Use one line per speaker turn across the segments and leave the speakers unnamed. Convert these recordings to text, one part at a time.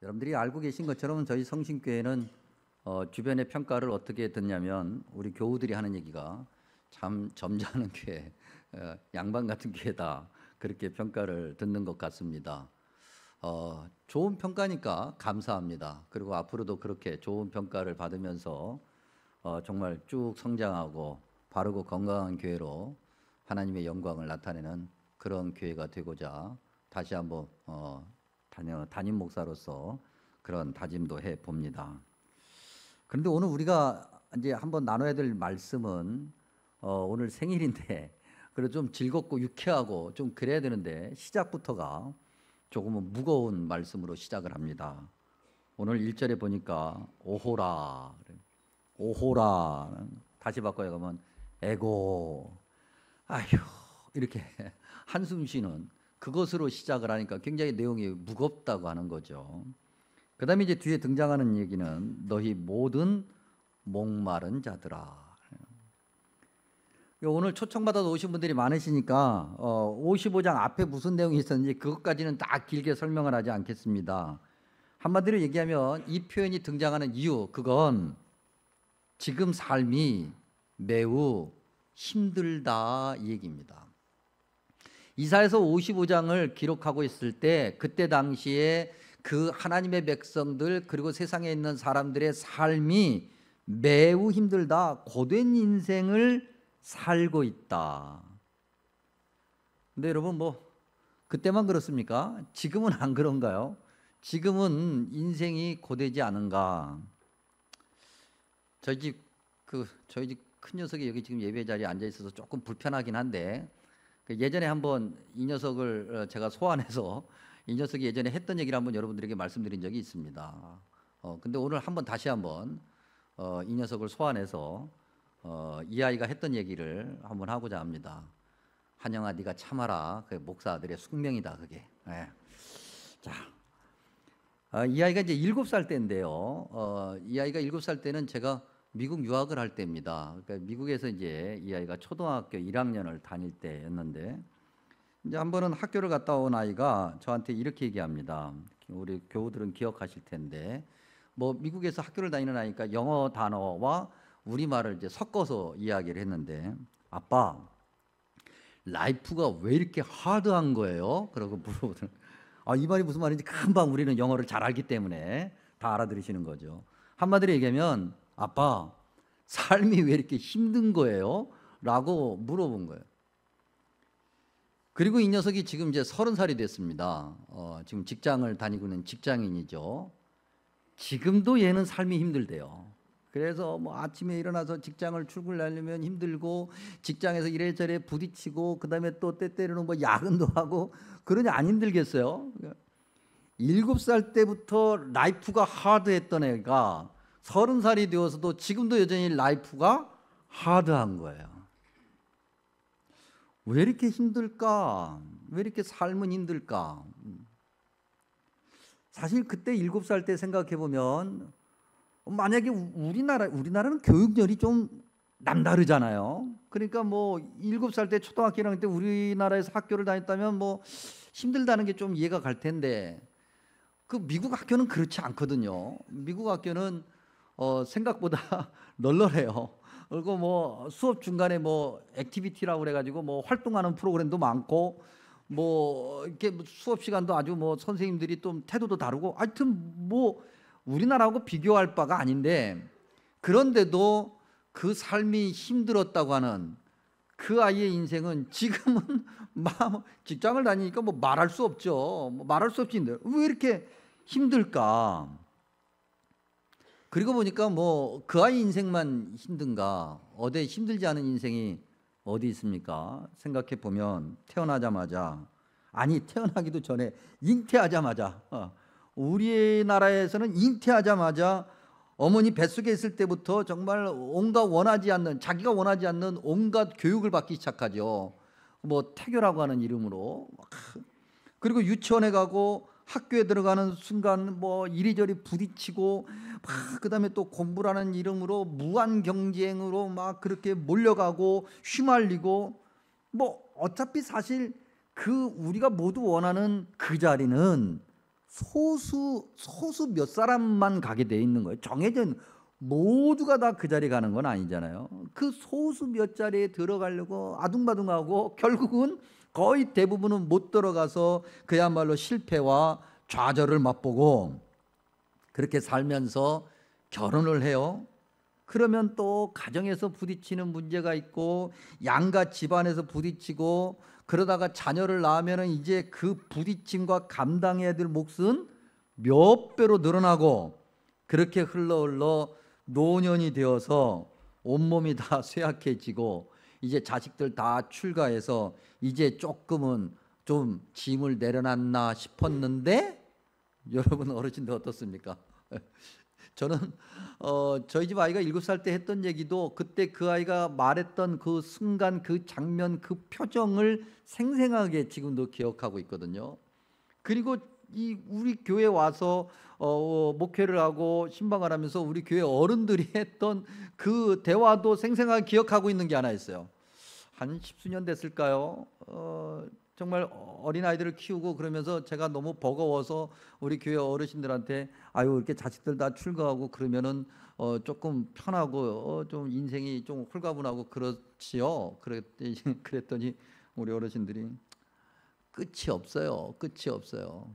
여러분들이 알고 계신 것처럼 저희 성신교회는 주변의 평가를 어떻게 듣냐면 우리 교우들이 하는 얘기가 참 점잖은 교회, 양반 같은 교회다 그렇게 평가를 듣는 것 같습니다. 좋은 평가니까 감사합니다. 그리고 앞으로도 그렇게 좋은 평가를 받으면서 정말 쭉 성장하고 바르고 건강한 교회로 하나님의 영광을 나타내는 그런 교회가 되고자 다시 한번 담임 목사로서 그런 다짐도 해 봅니다. 그런데 오늘 우리가 이제 한번 나눠야 될 말씀은 오늘 생일인데 그래도 좀 즐겁고 유쾌하고 좀 그래야 되는데 시작부터가 조금은 무거운 말씀으로 시작을 합니다. 오늘 1절에 보니까 오호라, 오호라 다시 바꿔야 하면 에고, 아휴 이렇게 한숨 쉬는 그것으로 시작을 하니까 굉장히 내용이 무겁다고 하는 거죠. 그 다음에 이제 뒤에 등장하는 얘기는 너희 모든 목마른 자들아. 오늘 초청받아서 오신 분들이 많으시니까 55장 앞에 무슨 내용이 있었는지 그것까지는 다 길게 설명을 하지 않겠습니다. 한마디로 얘기하면 이 표현이 등장하는 이유, 그건 지금 삶이 매우 힘들다 이 얘기입니다. 이사야서 55장을 기록하고 있을 때 그때 당시에 그 하나님의 백성들 그리고 세상에 있는 사람들의 삶이 매우 힘들다, 고된 인생을 살고 있다. 근데 여러분 그때만 그렇습니까? 지금은 안 그런가요? 지금은 인생이 고되지 않은가? 저희 집 큰 녀석이 여기 지금 예배 자리에 앉아 있어서 조금 불편하긴 한데 예전에 한번 이 녀석을 제가 소환해서 이 녀석이 예전에 했던 얘기를 한번 여러분들에게 말씀드린 적이 있습니다. 근데 오늘 한번 다시 한번 이 녀석을 소환해서 이 아이가 했던 얘기를 한번 하고자 합니다. 한영아, 네가 참아라. 그 목사들의 숙명이다 그게. 네. 자, 이 아이가 이제 7살 때인데요. 이 아이가 7살 때는 제가 미국 유학을 할 때입니다. 그러니까 미국에서 이제 이 아이가 초등학교 1학년을 다닐 때였는데 이제 한 번은 학교를 갔다 온 아이가 저한테 이렇게 얘기합니다. 우리 교우들은 기억하실 텐데 미국에서 학교를 다니는 아이니까 영어 단어와 우리말을 이제 섞어서 이야기를 했는데 아빠, 라이프가 왜 이렇게 하드한 거예요? 그러고 물어보더라고요. 이 말이 무슨 말인지 금방 우리는 영어를 잘 알기 때문에 다 알아들으시는 거죠. 한마디로 얘기하면 아빠, 삶이 왜 이렇게 힘든 거예요? 라고 물어본 거예요. 그리고 이 녀석이 지금 이제 30살이 됐습니다. 지금 직장을 다니고 있는 직장인이죠. 지금도 얘는 삶이 힘들대요. 그래서 아침에 일어나서 직장을 출근하려면 힘들고 직장에서 이래저래 부딪히고 그다음에 또 때때로는 야근도 하고 그러니 안 힘들겠어요? 7살 때부터 라이프가 하드했던 애가 30살이 되어서도 지금도 여전히 라이프가 하드한 거예요. 왜 이렇게 힘들까? 왜 이렇게 삶은 힘들까? 사실 그때 7살 때 생각해 보면 만약에 우리나라는 교육열이 좀 남다르잖아요. 그러니까 7살 때 초등학교 1학년 때 우리나라에서 학교를 다녔다면 힘들다는 게 좀 이해가 갈 텐데 그 미국 학교는 그렇지 않거든요. 미국 학교는 생각보다 널널해요. 그리고 수업 중간에 액티비티라고 그래가지고 활동하는 프로그램도 많고 이렇게 수업 시간도 아주 선생님들이 좀 태도도 다르고 하여튼 우리나라하고 비교할 바가 아닌데 그런데도 그 삶이 힘들었다고 하는 그 아이의 인생은 지금은 직장을 다니니까 말할 수 없죠. 말할 수 없이 힘들어요. 왜 이렇게 힘들까? 그리고 보니까 그 아이 인생만 힘든가? 어디 힘들지 않은 인생이 어디 있습니까? 생각해 보면 태어나자마자 태어나기도 전에 잉태하자마자 우리나라에서는 잉태하자마자 어머니 뱃속에 있을 때부터 정말 자기가 원하지 않는 온갖 교육을 받기 시작하죠. 태교라고 하는 이름으로. 그리고 유치원에 가고 학교에 들어가는 순간 이리저리 부딪히고 그다음에 또 공부라는 이름으로 무한 경쟁으로 그렇게 몰려가고 휘말리고 어차피 사실 우리가 모두 원하는 그 자리는 소수 몇 사람만 가게 돼 있는 거예요. 정해진 모두가 다 그 자리에 가는 건 아니잖아요. 그 소수 몇 자리에 들어가려고 아둥바둥하고 결국은 거의 대부분은 못 들어가서 그야말로 실패와 좌절을 맛보고 그렇게 살면서 결혼을 해요. 그러면 또 가정에서 부딪히는 문제가 있고 양가 집안에서 부딪히고 그러다가 자녀를 낳으면 이제 그 부딪힘과 감당해야 될 몫은 몇 배로 늘어나고 그렇게 흘러 노년이 되어서 온몸이 다 쇠약해지고 이제 자식들 다 출가해서 이제 조금은 좀 짐을 내려놨나 싶었는데 여러분 어르신들 어떻습니까? 저는 저희 집 아이가 7살 때 했던 얘기도 그때 그 아이가 말했던 그 순간 그 장면 그 표정을 생생하게 지금도 기억하고 있거든요. 그리고 우리 교회 와서 목회를 하고 신방을 하면서 우리 교회 어른들이 했던 그 대화도 생생하게 기억하고 있는 게 하나 있어요. 한 10수년 됐을까요? 정말 어린아이들을 키우고 그러면서 제가 너무 버거워서 우리 교회 어르신들한테 아유 이렇게 자식들 다 출가하고 그러면은 조금 편하고 좀 인생이 좀 홀가분하고 그렇지요. 그랬더니 우리 어르신들이 끝이 없어요. 끝이 없어요.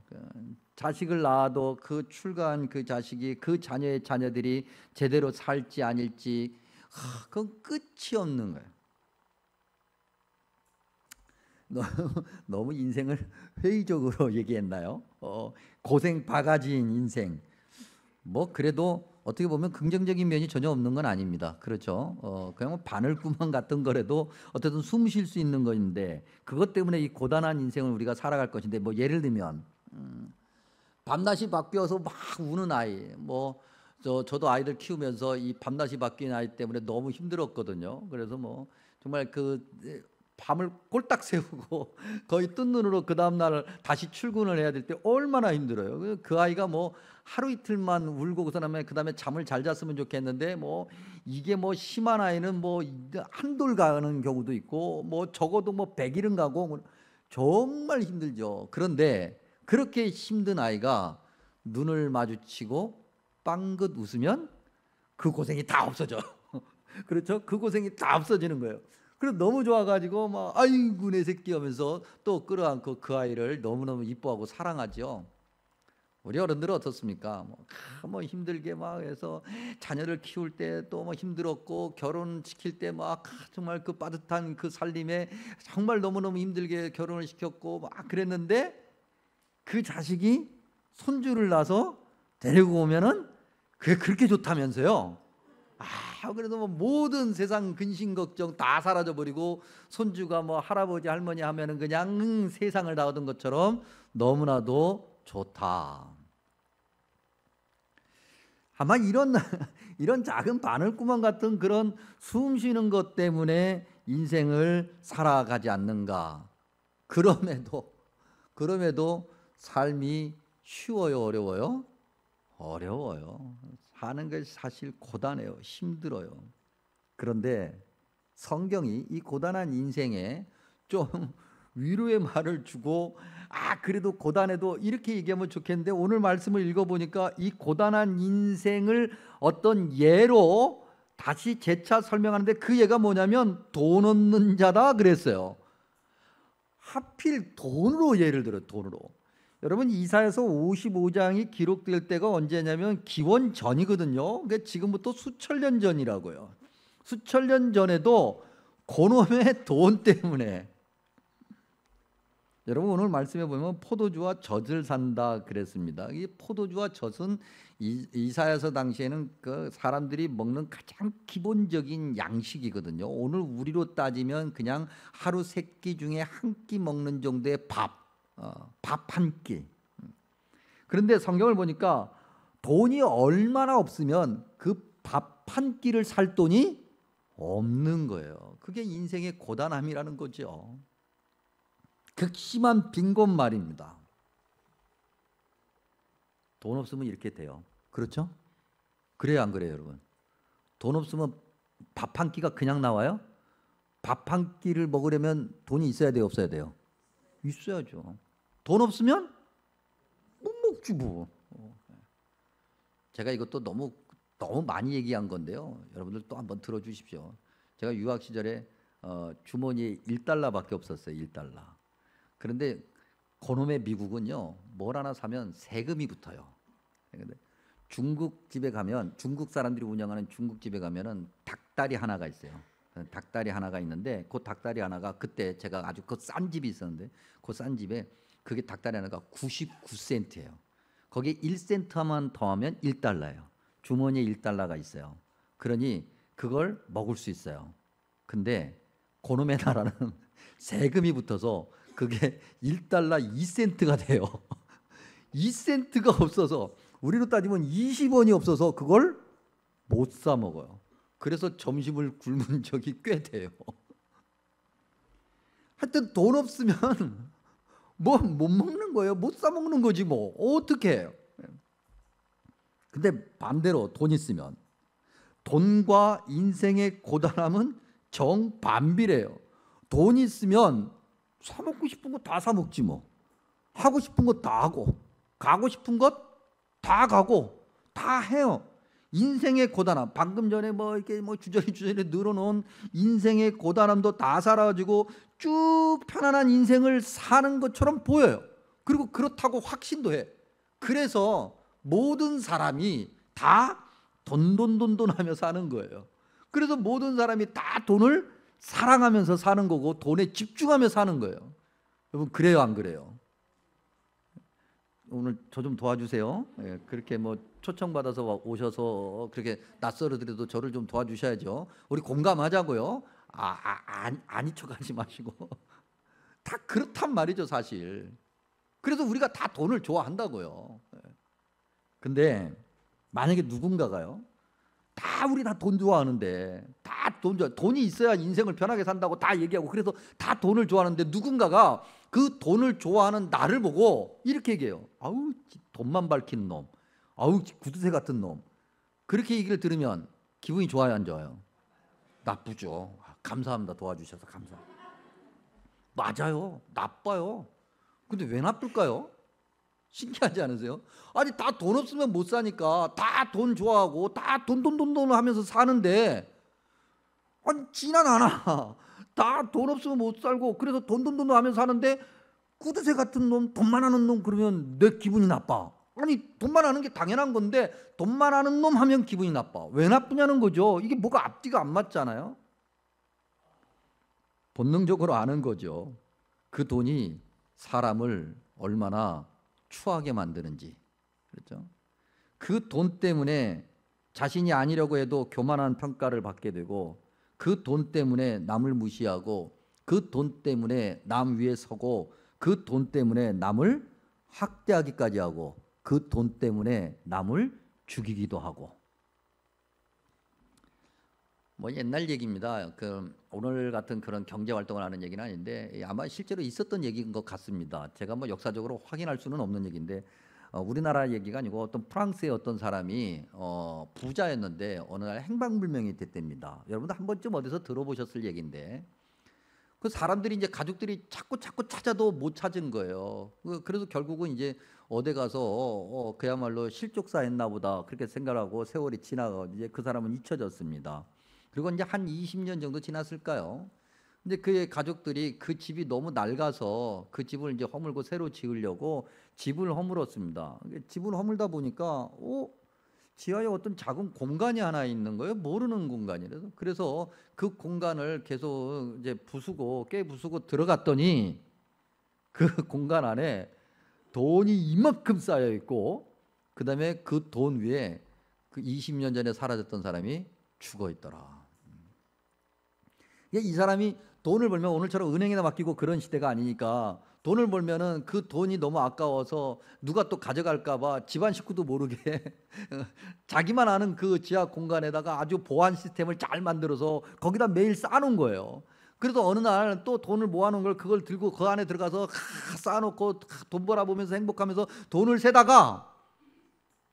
자식을 낳아도 그 출가한 그 자식이 그 자녀의 자녀들이 제대로 살지 아닐지 그건 끝이 없는 거예요. 너무 인생을 회의적으로 얘기했나요? 고생 바가지인 인생. 뭐 그래도 어떻게 보면 긍정적인 면이 전혀 없는 건 아닙니다. 그렇죠? 그냥 뭐 바늘구멍 같은 거라도 어쨌든 숨 쉴 수 있는 건데 그것 때문에 이 고단한 인생을 우리가 살아갈 것인데 뭐 예를 들면 밤낮이 바뀌어서 막 우는 아이 저도 아이들 키우면서 이 밤낮이 바뀐 아이 때문에 너무 힘들었거든요. 그래서 뭐 정말 밤을 꼴딱 새우고 거의 뜬 눈으로 그 다음 날 다시 출근을 해야 될 때 얼마나 힘들어요. 그 아이가 뭐 하루 이틀만 울고 그다음에 잠을 잘 잤으면 좋겠는데 뭐 이게 뭐 심한 아이는 뭐 한돌 가는 경우도 있고 뭐 적어도 뭐 100일은 가고 정말 힘들죠. 그런데 그렇게 힘든 아이가 눈을 마주치고 빵긋 웃으면 그 고생이 다 없어져. 그렇죠? 그 고생이 다 없어지는 거예요. 그래서 너무 좋아가지고 막 아이고 내 새끼 하면서 또 끌어안고 그 아이를 너무너무 이뻐하고 사랑하죠. 우리 어른들은 어떻습니까? 뭐 힘들게 막 해서 자녀를 키울 때 또 뭐 힘들었고 결혼시킬 때 막 정말 그 빠듯한 그 살림에 정말 너무너무 힘들게 결혼을 시켰고 막 그랬는데 그 자식이 손주를 낳아서 데리고 오면은 그게 그렇게 좋다면서요. 그래도 뭐 모든 세상 근심 걱정 다 사라져 버리고 손주가 뭐 할아버지 할머니 하면은 그냥 세상을 다 얻은 것처럼 너무나도 좋다. 아마 이런 작은 바늘구멍 같은 그런 숨 쉬는 것 때문에 인생을 살아가지 않는가. 그럼에도 삶이 쉬워요, 어려워요? 어려워요. 사는 것이 사실 고단해요. 힘들어요. 그런데 성경이 이 고단한 인생에 좀 위로의 말을 주고 그래도 고단해도 이렇게 얘기하면 좋겠는데 오늘 말씀을 읽어보니까 이 고단한 인생을 어떤 예로 다시 재차 설명하는데 그 예가 뭐냐면 돈 없는 자다 그랬어요. 하필 돈으로 예를 들어요. 돈으로. 여러분 이사야서 55장이 기록될 때가 언제냐면 기원 전이거든요. 그러니까 지금부터 수천 년 전이라고요. 수천 년 전에도 고놈의 돈 때문에 여러분 오늘 말씀해 보면 포도주와 젖을 산다 그랬습니다. 이 포도주와 젖은 이사야서 당시에는 그 사람들이 먹는 가장 기본적인 양식이거든요. 오늘 우리로 따지면 그냥 하루 3끼 중에 한 끼 먹는 정도의 밥 한 끼. 그런데 성경을 보니까 돈이 얼마나 없으면 그 밥 한 끼를 살 돈이 없는 거예요. 그게 인생의 고단함이라는 거죠. 극심한 빈곤 말입니다. 돈 없으면 이렇게 돼요. 그렇죠? 그래요, 안 그래요, 여러분? 돈 없으면 밥 한 끼가 그냥 나와요? 밥 한 끼를 먹으려면 돈이 있어야 돼요, 없어야 돼요? 있어야죠. 돈 없으면 뭐 주부. 제가 이것도 너무 많이 얘기한 건데요. 여러분들 또 한번 들어주십시오. 제가 유학 시절에 주머니에 1달러밖에 없었어요. 1달러. 그런데 그놈의 미국은요, 뭘 하나 사면 세금이 붙어요. 근데 중국 집에 가면, 중국 사람들이 운영하는 중국 집에 가면은 닭다리 하나가 있어요. 닭다리 하나가 있는데 그 닭다리 하나가, 그때 제가 아주 그 싼 집이 있었는데 그 싼 집에 그게 닭다리 하나가 99센트예요. 거기에 1센트만 더하면 1달러예요. 주머니에 1달러가 있어요. 그러니 그걸 먹을 수 있어요. 근데 그놈의 나라는 세금이 붙어서 그게 1달러 2센트가 돼요. 2센트가 없어서, 우리로 따지면 20원이 없어서 그걸 못 사 먹어요. 그래서 점심을 굶은 적이 꽤 돼요. 하여튼 돈 없으면 뭐 못 먹는 거예요. 못 사 먹는 거지 뭐. 어떻게 해요? 근데 반대로 돈 있으면, 돈과 인생의 고단함은 정반비례해요. 돈 있으면 사 먹고 싶은 거 다 사 먹지 뭐. 하고 싶은 거 다 하고, 가고 싶은 것 다 가고, 다 해요. 인생의 고단함, 방금 전에 뭐 이렇게 뭐 주저리 늘어놓은 인생의 고단함도 다 사라지고 쭉 편안한 인생을 사는 것처럼 보여요. 그리고 그렇다고 확신도 해. 그래서 모든 사람이 다 돈 하며 사는 거예요. 그래서 모든 사람이 다 돈을 사랑하면서 사는 거고, 돈에 집중하며 사는 거예요. 여러분, 그래요 안 그래요? 오늘 저 좀 도와주세요. 예, 그렇게 뭐 초청받아서 오셔서 그렇게 낯설어드려도 저를 좀 도와주셔야죠. 우리 공감하자고요. 아니 척하지 마시고. 다 그렇단 말이죠 사실. 그래서 우리가 다 돈을 좋아한다고요. 근데 만약에 누군가가요, 우리 다 돈 좋아하는데, 다 돈 좋아, 돈이 있어야 인생을 편하게 산다고 다 얘기하고, 그래서 다 돈을 좋아하는데 누군가가 그 돈을 좋아하는 나를 보고 이렇게 얘기해요. 아우, 돈만 밝히는 놈, 아우, 구두쇠 같은 놈. 그렇게 얘기를 들으면 기분이 좋아요 안 좋아요? 나쁘죠. 감사합니다. 도와주셔서 감사합니다. 맞아요. 나빠요. 근데 왜 나쁠까요? 신기하지 않으세요? 아니, 다 돈 없으면 못 사니까 다 돈 좋아하고 다 돈 하면서 사는데, 아니 지난 않아. 다 돈 없으면 못 살고, 그래서 돈 하면서 사는데 구두쇠 같은 놈, 돈만 하는 놈 그러면 내 기분이 나빠. 아니, 돈만 하는 게 당연한 건데 돈만 하는 놈 하면 기분이 나빠. 왜 나쁘냐는 거죠. 이게 뭐가 앞뒤가 안 맞잖아요. 본능적으로 아는 거죠. 그 돈이 사람을 얼마나 추하게 만드는지. 그렇죠? 그 돈 때문에 자신이 아니려고 해도 교만한 평가를 받게 되고, 그 돈 때문에 남을 무시하고, 그 돈 때문에 남 위에 서고, 그 돈 때문에 남을 학대하기까지 하고, 그 돈 때문에 남을 죽이기도 하고. 뭐 옛날 얘기입니다. 오늘 같은 그런 경제 활동을 하는 얘기는 아닌데 아마 실제로 있었던 얘기인 것 같습니다. 제가 뭐 역사적으로 확인할 수는 없는 얘기인데, 우리나라 얘기가 아니고 어떤 프랑스의 어떤 사람이 부자였는데 어느 날 행방불명이 됐답니다. 여러분도 한 번쯤 어디서 들어보셨을 얘기인데, 그 사람들이 이제 가족들이 자꾸 찾아도 못 찾은 거예요. 그래서 결국은 이제 어디 가서 그야말로 실족사했나 보다 그렇게 생각하고 세월이 지나가 이제 그 사람은 잊혀졌습니다. 그리고 이제 한 20년 정도 지났을까요? 근데 그의 가족들이 그 집이 너무 낡아서 그 집을 이제 허물고 새로 지으려고 집을 허물었습니다. 집을 허물다 보니까 지하에 어떤 작은 공간이 하나 있는 거예요. 모르는 공간이라서. 그래서 그 공간을 계속 이제 깨부수고 들어갔더니 그 공간 안에 돈이 이만큼 쌓여 있고, 그다음에 그 돈 위에 그 20년 전에 사라졌던 사람이 죽어 있더라. 이 사람이 돈을 벌면, 오늘처럼 은행에다 맡기고 그런 시대가 아니니까 돈을 벌면은 그 돈이 너무 아까워서 누가 또 가져갈까 봐 집안 식구도 모르게 자기만 아는 그 지하 공간에다가 아주 보안 시스템을 잘 만들어서 거기다 매일 쌓아놓은 거예요. 그래서 어느 날 또 돈을 모아놓은 걸 그걸 들고 그 안에 들어가서 쌓아놓고 돈 벌어보면서 행복하면서 돈을 세다가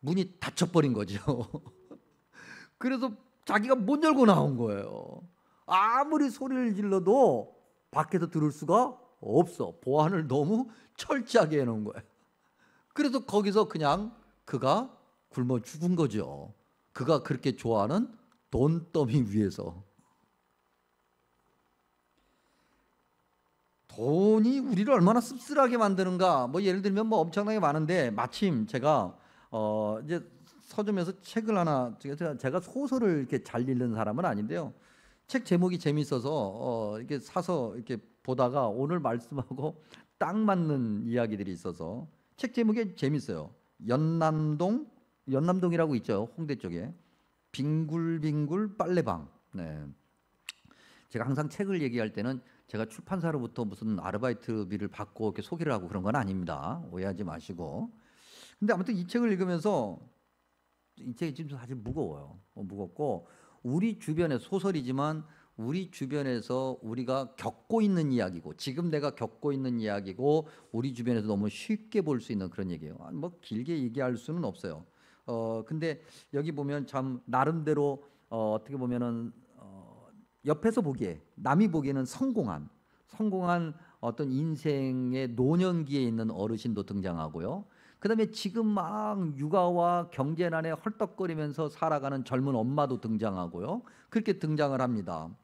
문이 닫혀버린 거죠. 그래서 자기가 못 열고 나온 거예요. 아무리 소리를 질러도 밖에서 들을 수가 없어. 보안을 너무 철저하게 해놓은 거예요. 그래서 거기서 그냥 그가 굶어 죽은 거죠. 그가 그렇게 좋아하는 돈더미 위에서. 돈이 우리를 얼마나 씁쓸하게 만드는가. 뭐 예를 들면 뭐 엄청나게 많은데, 마침 제가 이제 서점에서 책을 하나, 제가 소설을 이렇게 잘 읽는 사람은 아닌데요. 책 제목이 재밌어서 이렇게 사서 이렇게 보다가 오늘 말씀하고 딱 맞는 이야기들이 있어서 책 제목이 재밌어요. 연남동이라고 있죠, 홍대 쪽에. 빙굴빙굴 빨래방. 네. 제가 항상 책을 얘기할 때는 제가 출판사로부터 무슨 아르바이트비를 받고 이렇게 소개를 하고 그런 건 아닙니다. 오해하지 마시고. 근데 아무튼 이 책을 읽으면서, 이 책이 지금 사실 무거워요. 무겁고, 우리 주변에, 소설이지만 우리 주변에서 우리가 겪고 있는 이야기고, 지금 내가 겪고 있는 이야기고, 우리 주변에서 너무 쉽게 볼 수 있는 그런 얘기예요. 뭐 길게 얘기할 수는 없어요. 근데 여기 보면 참 나름대로 어떻게 보면은 옆에서 보기에, 남이 보기에는 성공한 어떤 인생의 노년기에 있는 어르신도 등장하고요. 그다음에 지금 막 육아와 경제난에 헐떡거리면서 살아가는 젊은 엄마도 등장하고요. 그렇게 등장을 합니다.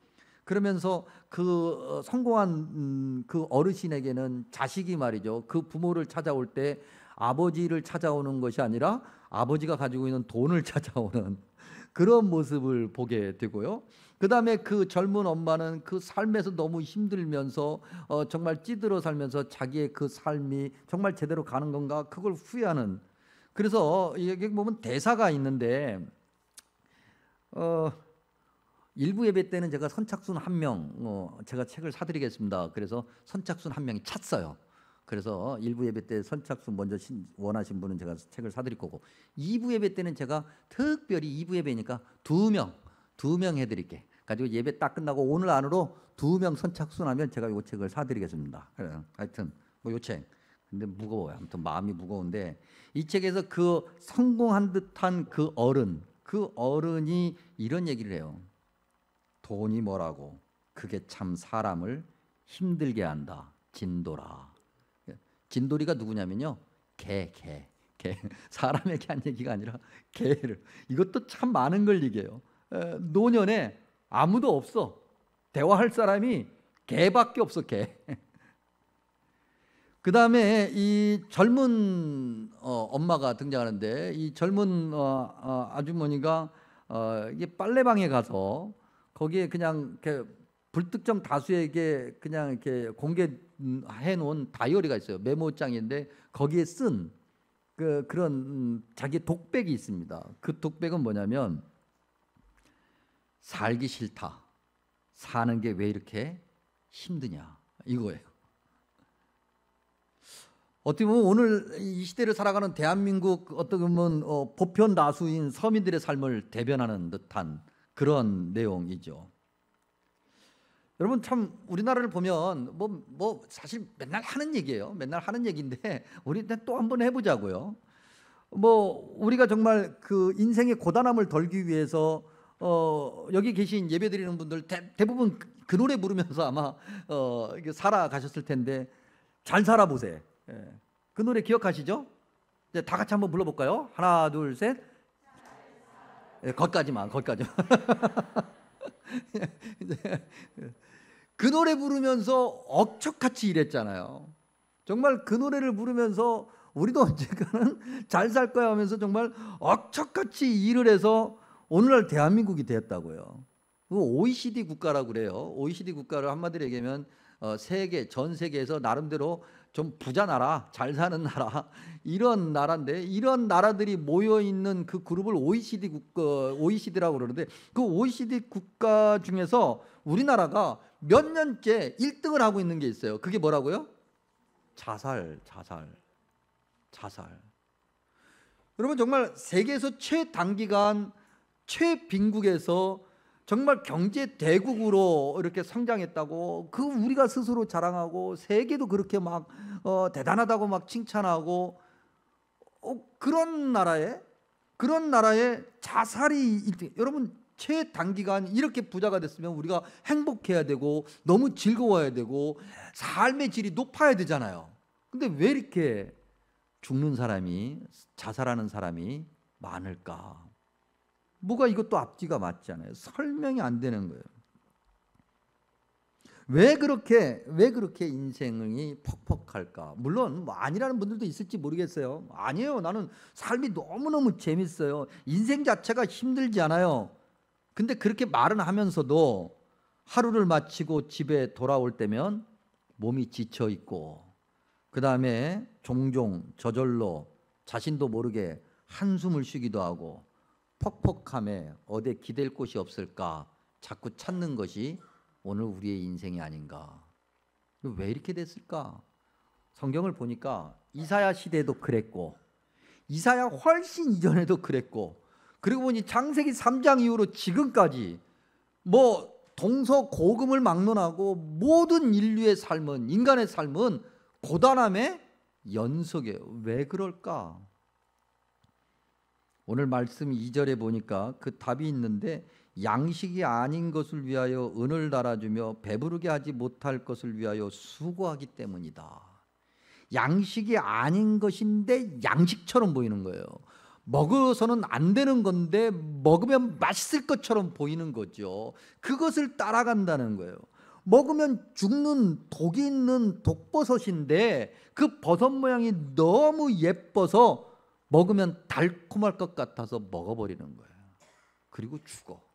그러면서 그 성공한 그 어르신에게는 자식이 말이죠, 그 부모를 찾아올 때 아버지를 찾아오는 것이 아니라 아버지가 가지고 있는 돈을 찾아오는 그런 모습을 보게 되고요. 그다음에 그 젊은 엄마는 그 삶에서 너무 힘들면서 정말 찌들어 살면서 자기의 그 삶이 정말 제대로 가는 건가, 그걸 후회하는. 그래서 여기 보면 대사가 있는데, 일부 예배 때는 제가 선착순 한 명, 제가 책을 사드리겠습니다. 그래서 선착순 한 명이 찼어요. 그래서 일부 예배 때 선착순 먼저 원하신 분은 제가 책을 사드릴 거고, 2부 예배 때는 제가 특별히 2부 예배니까 두 명 해드릴게. 가지고 예배 딱 끝나고 오늘 안으로 2명 선착순하면 제가 이 책을 사드리겠습니다. 하여튼 뭐 이 책. 근데 무거워요. 아무튼 마음이 무거운데, 이 책에서 그 성공한 듯한 그 어른이 이런 얘기를 해요. 돈이 뭐라고, 그게 참 사람을 힘들게 한다. 진도라. 진돌이가 누구냐면요, 개. 사람에게 한 얘기가 아니라 개를. 이것도 참 많은 걸 얘기해요. 노년에 아무도 없어. 대화할 사람이 개밖에 없어, 개. 그 다음에 이 젊은 엄마가 등장하는데, 이 젊은 아주머니가 이게 빨래방에 가서 거기에 그냥 이렇게 불특정 다수에게 그냥 이렇게 공개해 놓은 다이어리가 있어요. 메모장인데 거기에 쓴 그런 자기 독백이 있습니다. 그 독백은 뭐냐면, 살기 싫다. 사는 게 왜 이렇게 힘드냐, 이거예요. 어떻게 보면 오늘 이 시대를 살아가는 대한민국 어떻게 보면 보편 다수인 서민들의 삶을 대변하는 듯한 그런 내용이죠. 여러분, 참 우리나라를 보면 뭐 사실 맨날 하는 얘기예요. 맨날 하는 얘기인데 우리 또 한번 해보자고요. 뭐 우리가 정말 그 인생의 고단함을 덜기 위해서 여기 계신 예배드리는 분들 대부분 그 노래 부르면서 아마 살아가셨을 텐데, 잘 살아보세요. 예. 그 노래 기억하시죠? 이제 다 같이 한번 불러볼까요? 하나, 둘, 셋. 예, 거기까지만. 그 노래 부르면서 억척같이 일했잖아요. 정말 그 노래를 부르면서 우리도 언젠가는 잘 살 거야 하면서 정말 억척같이 일을 해서 오늘날 대한민국이 되었다고요. OECD 국가라고 그래요. OECD 국가를 한마디로 얘기하면 전 세계에서 나름대로 좀 부자 나라, 잘 사는 나라, 이런 나라인데, 이런 나라들이 모여 있는 그 그룹을 OECD라고 그러는데, 그 OECD 국가 중에서 우리나라가 몇 년째 1등을 하고 있는 게 있어요. 그게 뭐라고요? 자살. 여러분, 정말 세계에서 최단기간 최빈국에서 정말 경제 대국으로 이렇게 성장했다고 그 우리가 스스로 자랑하고, 세계도 그렇게 막 대단하다고 막 칭찬하고, 그런 나라에 자살이 여러분, 최단기간 이렇게 부자가 됐으면 우리가 행복해야 되고 너무 즐거워야 되고 삶의 질이 높아야 되잖아요. 근데 왜 이렇게 죽는 사람이, 자살하는 사람이 많을까? 뭐가 이것도 앞뒤가 맞지 않아요. 설명이 안 되는 거예요. 왜 그렇게 인생이 퍽퍽할까? 물론 뭐 아니라는 분들도 있을지 모르겠어요. 아니에요. 나는 삶이 너무너무 재밌어요. 인생 자체가 힘들지 않아요. 근데 그렇게 말은 하면서도 하루를 마치고 집에 돌아올 때면 몸이 지쳐 있고, 그 다음에 종종 저절로 자신도 모르게 한숨을 쉬기도 하고, 퍽퍽함에 어디에 기댈 곳이 없을까 자꾸 찾는 것이 오늘 우리의 인생이 아닌가. 왜 이렇게 됐을까? 성경을 보니까 이사야 시대도 그랬고, 이사야 훨씬 이전에도 그랬고, 그리고 보니 창세기 3장 이후로 지금까지 뭐 동서고금을 막론하고 모든 인류의 삶은, 인간의 삶은 고단함의 연속이에요. 왜 그럴까? 오늘 말씀 2절에 보니까 그 답이 있는데, 양식이 아닌 것을 위하여 은을 달아주며 배부르게 하지 못할 것을 위하여 수고하기 때문이다. 양식이 아닌 것인데 양식처럼 보이는 거예요. 먹어서는 안 되는 건데 먹으면 맛있을 것처럼 보이는 거죠. 그것을 따라간다는 거예요. 먹으면 죽는 독이 있는 독버섯인데 그 버섯 모양이 너무 예뻐서 먹으면 달콤할 것 같아서 먹어버리는 거예요. 그리고 죽어.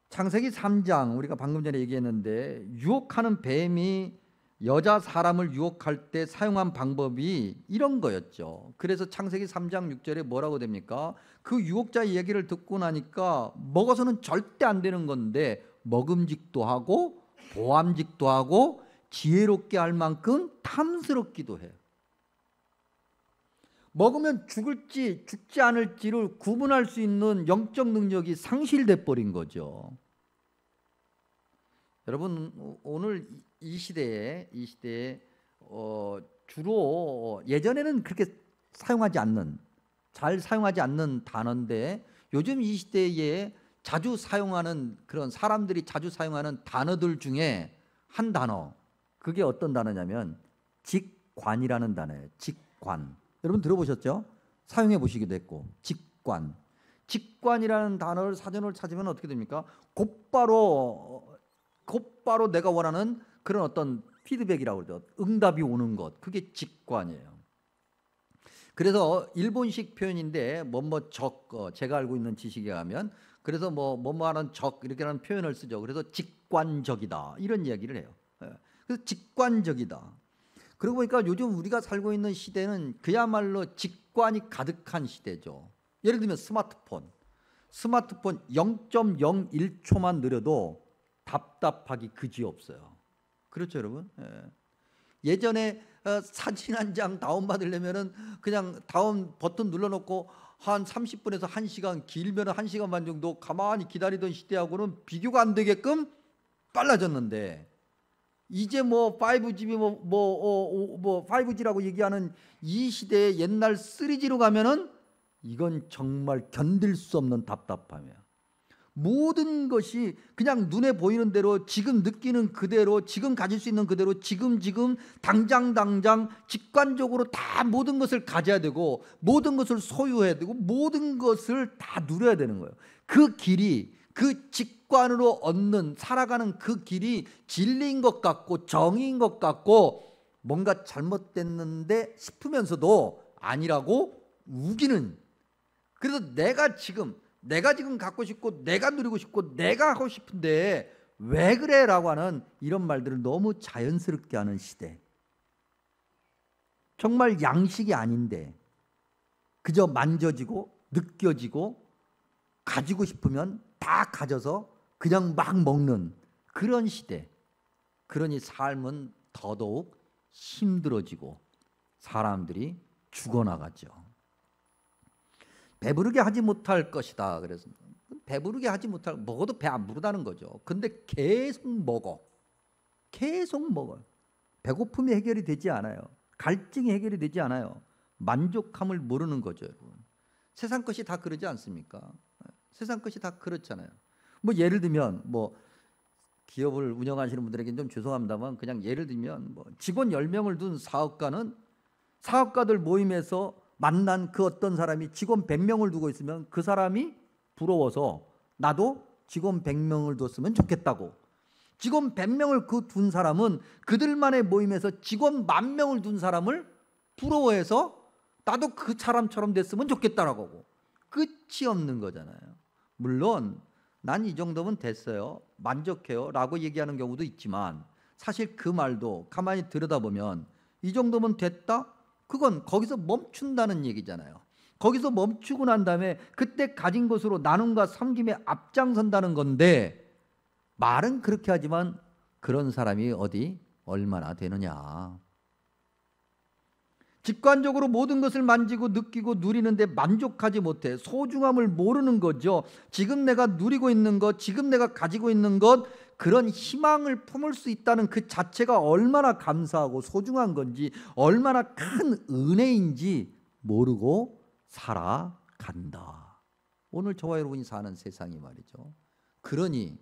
창세기 3장 우리가 방금 전에 얘기했는데, 유혹하는 뱀이 여자 사람을 유혹할 때 사용한 방법이 이런 거였죠. 그래서 창세기 3장 6절에 뭐라고 됩니까? 그 유혹자의 얘기를 듣고 나니까 먹어서는 절대 안 되는 건데 먹음직도 하고 보암직도 하고 지혜롭게 할 만큼 탐스럽기도 해요. 먹으면 죽을지 죽지 않을지를 구분할 수 있는 영적 능력이 상실돼 버린 거죠. 여러분, 오늘 이 시대에 주로 예전에는 그렇게 잘 사용하지 않는 단어인데, 요즘 이 시대에 자주 사용하는, 그런 사람들이 자주 사용하는 단어들 중에 한 단어, 그게 어떤 단어냐면 직관이라는 단어예요. 직관. 여러분 들어보셨죠? 사용해 보시기도 했고. 직관이라는 단어를 사전을 찾으면 어떻게 됩니까? 곧바로 내가 원하는 그런 어떤 피드백이라고 그러죠. 응답이 오는 것. 그게 직관이에요. 그래서 일본식 표현인데 제가 알고 있는 지식에 가면, 그래서 하는 이렇게 하는 표현을 쓰죠. 그래서 직관적이다 이런 이야기를 해요. 그래서 직관적이다. 그러고 보니까 요즘 우리가 살고 있는 시대는 그야말로 직관이 가득한 시대죠. 예를 들면 스마트폰 0.01초만 느려도 답답하기 그지없어요. 그렇죠, 여러분? 예전에 사진 한 장 다운받으려면은 그냥 다운 버튼 눌러놓고 한 30분에서 1시간, 길면 1시간 반 정도 가만히 기다리던 시대하고는 비교가 안 되게끔 빨라졌는데, 이제 5G 5G라고 얘기하는 이 시대에 옛날 3G로 가면은 이건 정말 견딜 수 없는 답답함이야. 모든 것이 그냥 눈에 보이는 대로, 지금 느끼는 그대로, 지금 가질 수 있는 그대로, 지금 당장 직관적으로 다 모든 것을 가져야 되고, 모든 것을 소유해야 되고, 모든 것을 다 누려야 되는 거예요. 그 길이, 그 직관으로 얻는, 살아가는 그 길이 진리인 것 같고 정의인 것 같고 뭔가 잘못됐는데 싶으면서도 아니라고 우기는. 그래서 내가 지금 갖고 싶고, 내가 누리고 싶고, 내가 하고 싶은데 왜 그래? 라고 하는 이런 말들을 너무 자연스럽게 하는 시대. 정말 양식이 아닌데 그저 만져지고 느껴지고 가지고 싶으면 다 가져서 그냥 막 먹는 그런 시대. 그러니 삶은 더더욱 힘들어지고 사람들이 죽어나가죠. 배부르게 하지 못할 것이다. 그래서 배부르게 하지 못할, 먹어도 배 안 부르다는 거죠. 근데 계속 먹어요. 배고픔이 해결이 되지 않아요. 갈증이 해결이 되지 않아요. 만족함을 모르는 거죠, 여러분. 세상 것이 다 그러지 않습니까? 세상 것이 다 그렇잖아요. 예를 들면 기업을 운영하시는 분들에게는 좀 죄송합니다만 그냥 예를 들면 뭐 직원 10명을 둔 사업가는 사업가들 모임에서 만난 그 어떤 사람이 직원 100명을 두고 있으면 그 사람이 부러워서 나도 직원 100명을 뒀으면 좋겠다고, 직원 100명을 그 둔 사람은 그들만의 모임에서 직원 10,000명을 둔 사람을 부러워해서 나도 그 사람처럼 됐으면 좋겠다라고 하고, 끝이 없는 거잖아요. 물론 난 이 정도면 됐어요, 만족해요 라고 얘기하는 경우도 있지만 사실 그 말도 가만히 들여다보면 이 정도면 됐다? 그건 거기서 멈춘다는 얘기잖아요. 거기서 멈추고 난 다음에 그때 가진 것으로 나눔과 섬김에 앞장선다는 건데, 말은 그렇게 하지만 그런 사람이 어디 얼마나 되느냐. 직관적으로 모든 것을 만지고 느끼고 누리는데 만족하지 못해 소중함을 모르는 거죠. 지금 내가 누리고 있는 것, 지금 내가 가지고 있는 것, 그런 희망을 품을 수 있다는 그 자체가 얼마나 감사하고 소중한 건지, 얼마나 큰 은혜인지 모르고 살아간다. 오늘 저와 여러분이 사는 세상이 말이죠. 그러니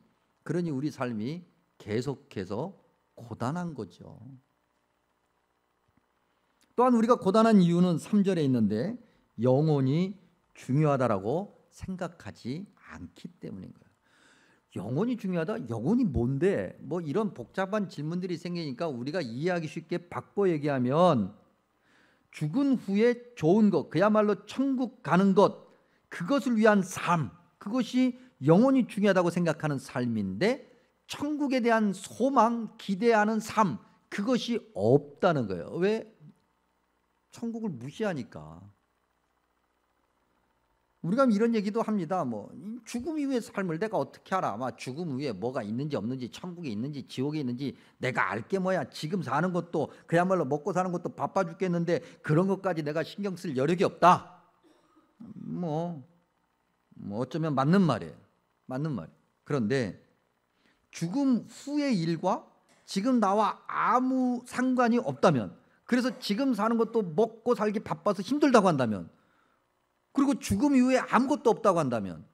우리 삶이 계속해서 고단한 거죠. 또한 우리가 고단한 이유는 3절에 있는데 영혼이 중요하다라고 생각하지 않기 때문인 거예요. 영혼이 중요하다? 영혼이 뭔데? 뭐 이런 복잡한 질문들이 생기니까 우리가 이해하기 쉽게 바꿔 얘기하면 죽은 후에 좋은 것, 그야말로 천국 가는 것, 그것을 위한 삶, 그것이 영혼이 중요하다고 생각하는 삶인데 천국에 대한 소망, 기대하는 삶, 그것이 없다는 거예요. 왜? 천국을 무시하니까. 우리가 이런 얘기도 합니다. 뭐 죽음 이후의 삶을 내가 어떻게 알아? 아마 죽음 후에 뭐가 있는지 없는지, 천국에 있는지 지옥에 있는지 내가 알게 뭐야. 지금 사는 것도 그야말로 먹고 사는 것도 바빠 죽겠는데 그런 것까지 내가 신경 쓸 여력이 없다. 뭐 어쩌면 맞는 말이에요. 맞는 말. 그런데 죽음 후의 일과 지금 나와 아무 상관이 없다면, 그래서 지금 사는 것도 먹고 살기 바빠서 힘들다고 한다면, 그리고 죽음 이후에 아무것도 없다고 한다면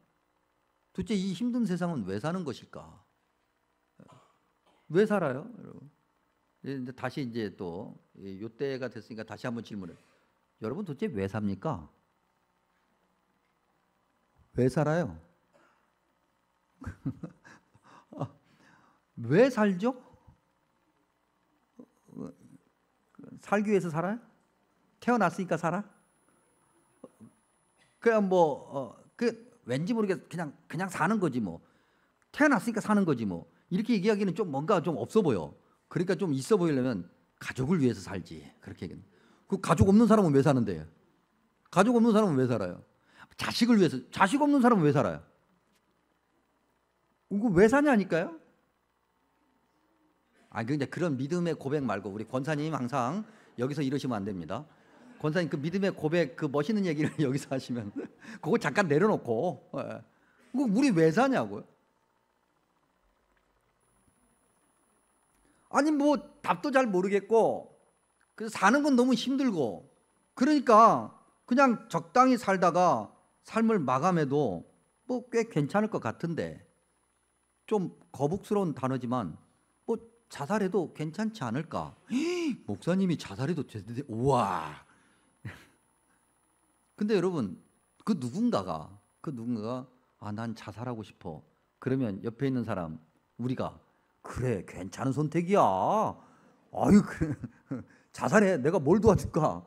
도대체 이 힘든 세상은 왜 사는 것일까? 왜 살아요, 여러분? 이제 다시 이제 또 이때가 됐으니까 다시 한번 질문을. 여러분 도대체 왜 삽니까? 왜 살아요? 왜 살죠? 살기 위해서 살아요? 태어났으니까 살아? 그냥 왠지 모르게 그냥 사는 거지 뭐. 태어났으니까 사는 거지 뭐. 이렇게 얘기하기는 좀 뭔가 좀 없어 보여. 그러니까 좀 있어 보이려면 가족을 위해서 살지. 그렇게 얘기는. 그 가족 없는 사람은 왜 사는데? 가족 없는 사람은 왜 살아요? 자식을 위해서. 자식 없는 사람은 왜 살아요? 이거 왜 사냐니까요? 근데 그런 믿음의 고백 말고 우리 권사님 항상 여기서 이러시면 안 됩니다. 권사님 그 믿음의 고백, 그 멋있는 얘기를 여기서 하시면 그거 잠깐 내려놓고 그거 우리 왜 사냐고요? 아니 뭐 답도 잘 모르겠고 그래서 사는 건 너무 힘들고, 그러니까 그냥 적당히 살다가 삶을 마감해도 뭐 꽤 괜찮을 것 같은데, 좀 거북스러운 단어지만 뭐 자살해도 괜찮지 않을까? 목사님이 자살해도 되는데, 우와. 근데 여러분 그 누군가가 난 자살하고 싶어. 그러면 옆에 있는 사람, 우리가 그래 괜찮은 선택이야. 아유 그래. 자살해. 내가 뭘 도와줄까?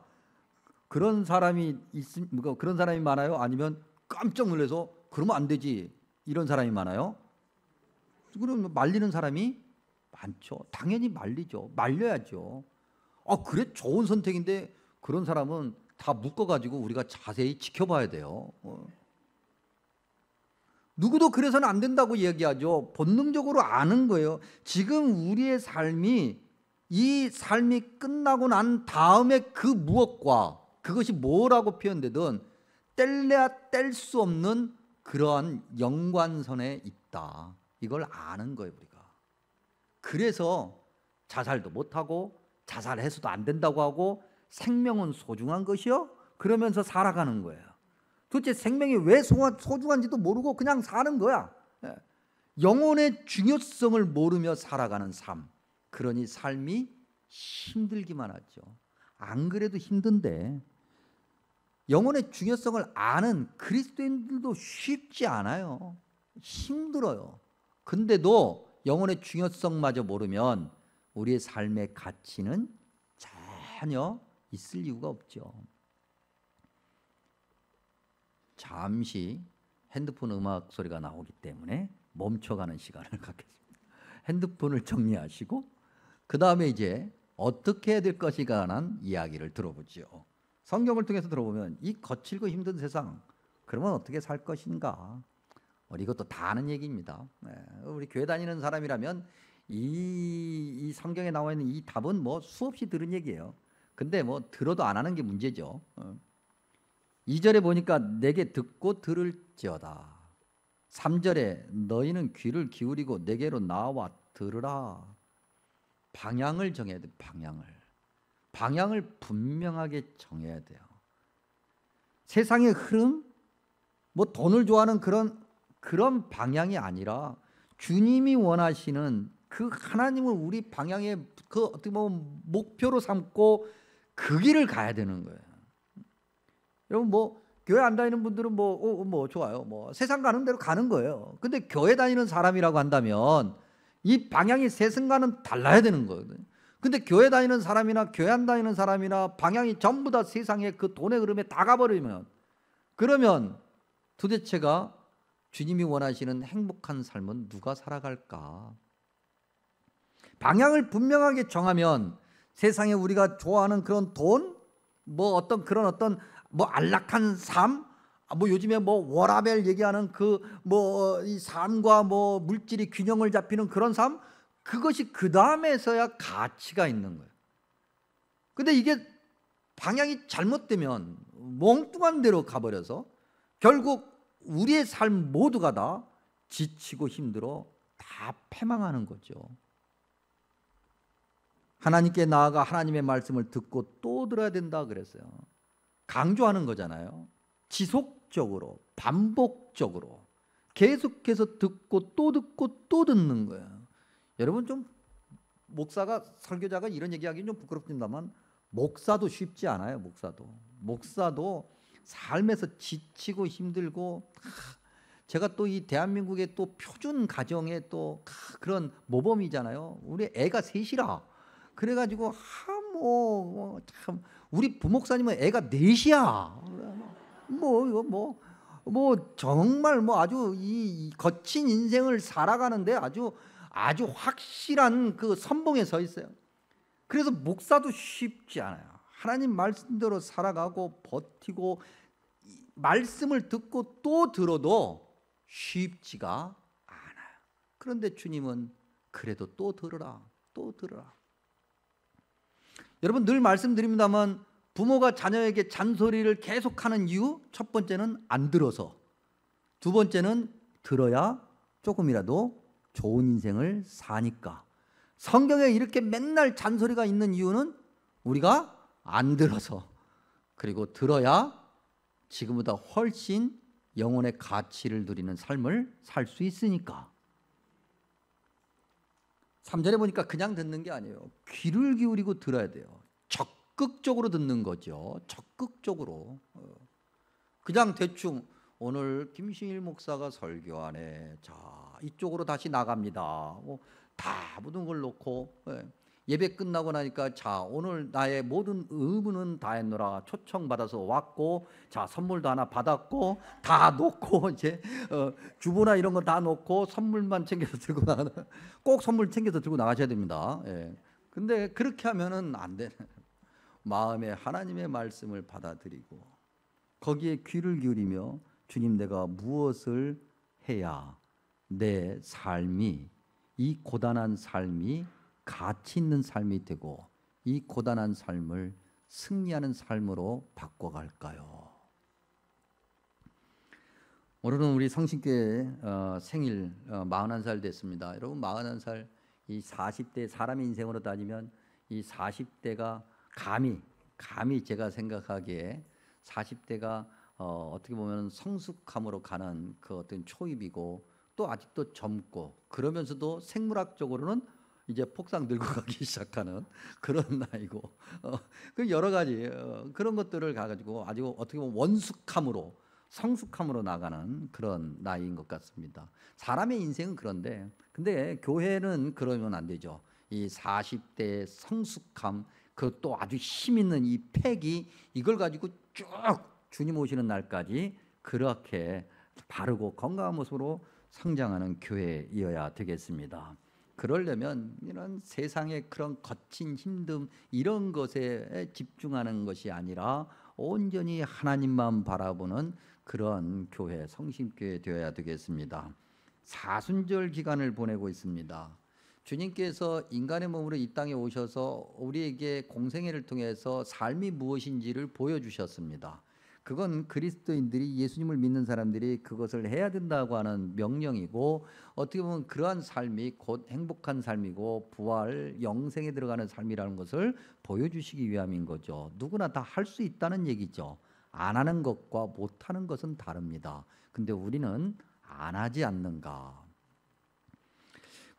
그런 사람이 그런 사람이 많아요? 아니면 깜짝 놀라서 그러면 안 되지 이런 사람이 많아요? 그럼 말리는 사람이 많죠. 당연히 말리죠. 말려야죠. 그래 좋은 선택인데 그런 사람은 다 묶어가지고 우리가 자세히 지켜봐야 돼요. 누구도 그래서는 안 된다고 얘기하죠. 본능적으로 아는 거예요. 지금 우리의 삶이, 이 삶이 끝나고 난 다음에 그 무엇과 그것이 뭐라고 표현되든 뗄래야 뗄 수 없는 그러한 연관선에 있다. 이걸 아는 거예요, 우리가. 그래서 자살도 못하고 자살해서도 안 된다고 하고 생명은 소중한 것이요? 그러면서 살아가는 거예요. 도대체 생명이 왜 소중한지도 모르고 그냥 사는 거야. 영혼의 중요성을 모르며 살아가는 삶, 그러니 삶이 힘들기만 하죠. 안 그래도 힘든데 영혼의 중요성을 아는 그리스도인들도 쉽지 않아요. 힘들어요. 근데도 영혼의 중요성마저 모르면 우리의 삶의 가치는 전혀 있을 이유가 없죠. 잠시 핸드폰 음악 소리가 나오기 때문에 멈춰가는 시간을 갖겠습니다. 핸드폰을 정리하시고 그 다음에 이제 어떻게 해야 될 것인가 하는 이야기를 들어보죠. 성경을 통해서 들어보면 이 거칠고 힘든 세상, 그러면 어떻게 살 것인가? 우리 이것도 다 아는 얘기입니다. 우리 교회 다니는 사람이라면 이 성경에 나와 있는 이 답은 뭐 수없이 들은 얘기예요. 근데 뭐 들어도 안 하는 게 문제죠. 2절에 보니까 내게 듣고 들을지어다. 3절에 너희는 귀를 기울이고 내게로 나와 들으라. 방향을 정해야 돼. 방향을 분명하게 정해야 돼요. 세상의 흐름, 뭐 돈을 좋아하는 그런 방향이 아니라 주님이 원하시는 그 하나님을 우리 방향의 그 어떻게 보면 목표로 삼고 그 길을 가야 되는 거예요. 여러분 뭐 교회 안 다니는 분들은 뭐 좋아요. 뭐 세상 가는 대로 가는 거예요. 근데 교회 다니는 사람이라고 한다면 이 방향이 세상과는 달라야 되는 거거든요. 근데 교회 다니는 사람이나 교회 안 다니는 사람이나 방향이 전부 다 세상의 그 돈의 흐름에 다 가버리면, 그러면 도대체가 주님이 원하시는 행복한 삶은 누가 살아갈까? 방향을 분명하게 정하면 세상에 우리가 좋아하는 그런 돈, 뭐 어떤 뭐 안락한 삶, 뭐 요즘에 뭐 워라벨 얘기하는 그 뭐 이 삶과 뭐 물질이 균형을 잡히는 그런 삶, 그것이 그 다음에서야 가치가 있는 거예요. 근데 이게 방향이 잘못되면 멍뚱한 대로 가버려서 결국 우리의 삶 모두가 다 지치고 힘들어 다 패망하는 거죠. 하나님께 나아가 하나님의 말씀을 듣고 또 들어야 된다 그랬어요. 강조하는 거잖아요. 지속적으로 반복적으로 계속해서 듣고 또 듣는 거예요. 여러분 좀 목사가 설교자가 이런 얘기하기는 좀 부끄럽습니다만 목사도 쉽지 않아요. 목사도 삶에서 지치고 힘들고, 제가 또 이 대한민국의 또 표준 가정의 또 그런 모범이잖아요. 우리 애가 셋이라 그래가지고 참 우리 부목사님은 애가 넷이야. 정말 아주 이 거친 인생을 살아가는데 아주 확실한 그 선봉에 서 있어요. 그래서 목사도 쉽지 않아요. 하나님 말씀대로 살아가고 버티고 말씀을 듣고 또 들어도 쉽지가 않아요. 그런데 주님은 그래도 또 들으라. 여러분 늘 말씀드립니다만 부모가 자녀에게 잔소리를 계속하는 이유, 첫 번째는 안 들어서, 두 번째는 들어야 조금이라도 좋은 인생을 사니까. 성경에 이렇게 맨날 잔소리가 있는 이유는 우리가 안 들어서, 그리고 들어야 지금보다 훨씬 영혼의 가치를 누리는 삶을 살 수 있으니까. 3절에 보니까 그냥 듣는 게 아니에요. 귀를 기울이고 들어야 돼요. 적극적으로 듣는 거죠. 적극적으로. 그냥 대충 오늘 김신일 목사가 설교하네. 자, 이쪽으로 다시 나갑니다. 다 모든 걸 놓고 예배 끝나고 나니까 자, 오늘 나의 모든 의무는 다 했노라. 초청받아서 왔고, 자, 선물도 하나 받았고, 다 놓고 이제 주보나 이런 거 다 놓고 선물만 챙겨서 들고 나가는, 꼭 선물 챙겨서 들고 나가셔야 됩니다. 근데 그렇게 하면은 안 되는, 마음에 하나님의 말씀을 받아들이고 거기에 귀를 기울이며 주님, 내가 무엇을 해야 내 삶이, 이 고단한 삶이 가치 있는 삶이 되고 이 고단한 삶을 승리하는 삶으로 바꿔갈까요? 오늘은 우리 성신교회 생일 41살 됐습니다. 여러분 41살, 이 40대 사람의 인생으로 따지면 이 40대가 감히 제가 생각하기에 40대가 어떻게 보면 성숙함으로 가는 그 어떤 초입이고, 또 아직도 젊고 그러면서도 생물학적으로는 이제 폭삭 늙어가기 시작하는 그런 나이고 그 여러 가지 그런 것들을 가지고 아주 어떻게 보면 원숙함으로 성숙함으로 나가는 그런 나이인 것 같습니다. 사람의 인생은 그런데 근데 교회는 그러면 안 되죠. 이 40대의 성숙함 그 또 아주 힘 있는 이 패기 이걸 가지고 쭉 주님 오시는 날까지 그렇게 바르고 건강한 모습으로 성장하는 교회이어야 되겠습니다. 그러려면 이런 세상의 그런 거친 힘듦 이런 것에 집중하는 것이 아니라 온전히 하나님만 바라보는 그런 교회, 성심교회 되어야 되겠습니다. 사순절 기간을 보내고 있습니다. 주님께서 인간의 몸으로 이 땅에 오셔서 우리에게 공생애를 통해서 삶이 무엇인지를 보여주셨습니다. 그건 그리스도인들이 예수님을 믿는 사람들이 그것을 해야 된다고 하는 명령이고 어떻게 보면 그러한 삶이 곧 행복한 삶이고 부활, 영생에 들어가는 삶이라는 것을 보여주시기 위함인 거죠. 누구나 다 할 수 있다는 얘기죠. 안 하는 것과 못하는 것은 다릅니다. 근데 우리는 안 하지 않는가.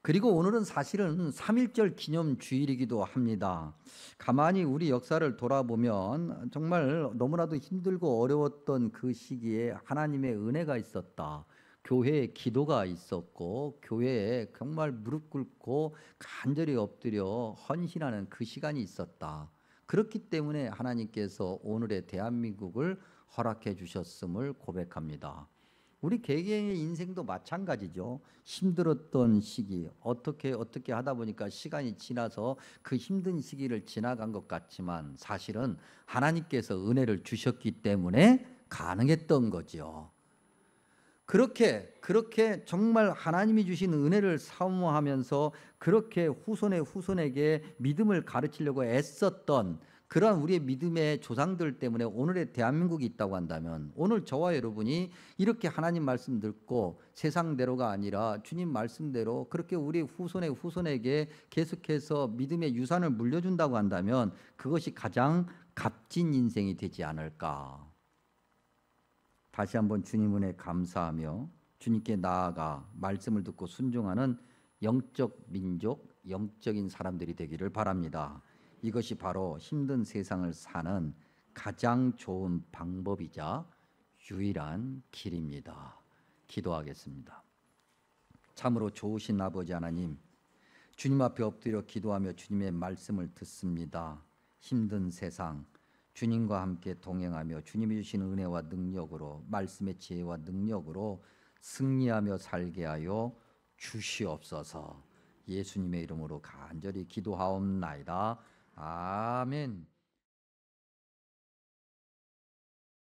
그리고 오늘은 사실은 3.1절 기념주일이기도 합니다. 가만히 우리 역사를 돌아보면 정말 너무나도 힘들고 어려웠던 그 시기에 하나님의 은혜가 있었다. 교회에 기도가 있었고 교회에 정말 무릎 꿇고 간절히 엎드려 헌신하는 그 시간이 있었다. 그렇기 때문에 하나님께서 오늘의 대한민국을 허락해 주셨음을 고백합니다. 우리 개개인의 인생도 마찬가지죠. 힘들었던 시기 어떻게 하다 보니까 시간이 지나서 그 힘든 시기를 지나간 것 같지만 사실은 하나님께서 은혜를 주셨기 때문에 가능했던 거죠. 그렇게 정말 하나님이 주신 은혜를 사모하면서 그렇게 후손에게 믿음을 가르치려고 애썼던 그러한 우리의 믿음의 조상들 때문에 오늘의 대한민국이 있다고 한다면 오늘 저와 여러분이 이렇게 하나님 말씀 듣고 세상대로가 아니라 주님 말씀대로 그렇게 우리 후손에게 계속해서 믿음의 유산을 물려준다고 한다면 그것이 가장 값진 인생이 되지 않을까. 다시 한번 주님 은혜 감사하며 주님께 나아가 말씀을 듣고 순종하는 영적 민족, 영적인 사람들이 되기를 바랍니다. 이것이 바로 힘든 세상을 사는 가장 좋은 방법이자 유일한 길입니다. 기도하겠습니다. 참으로 좋으신 아버지 하나님, 주님 앞에 엎드려 기도하며 주님의 말씀을 듣습니다. 힘든 세상 주님과 함께 동행하며 주님이 주신 은혜와 능력으로 말씀의 지혜와 능력으로 승리하며 살게 하여 주시옵소서. 예수님의 이름으로 간절히 기도하옵나이다. 아멘.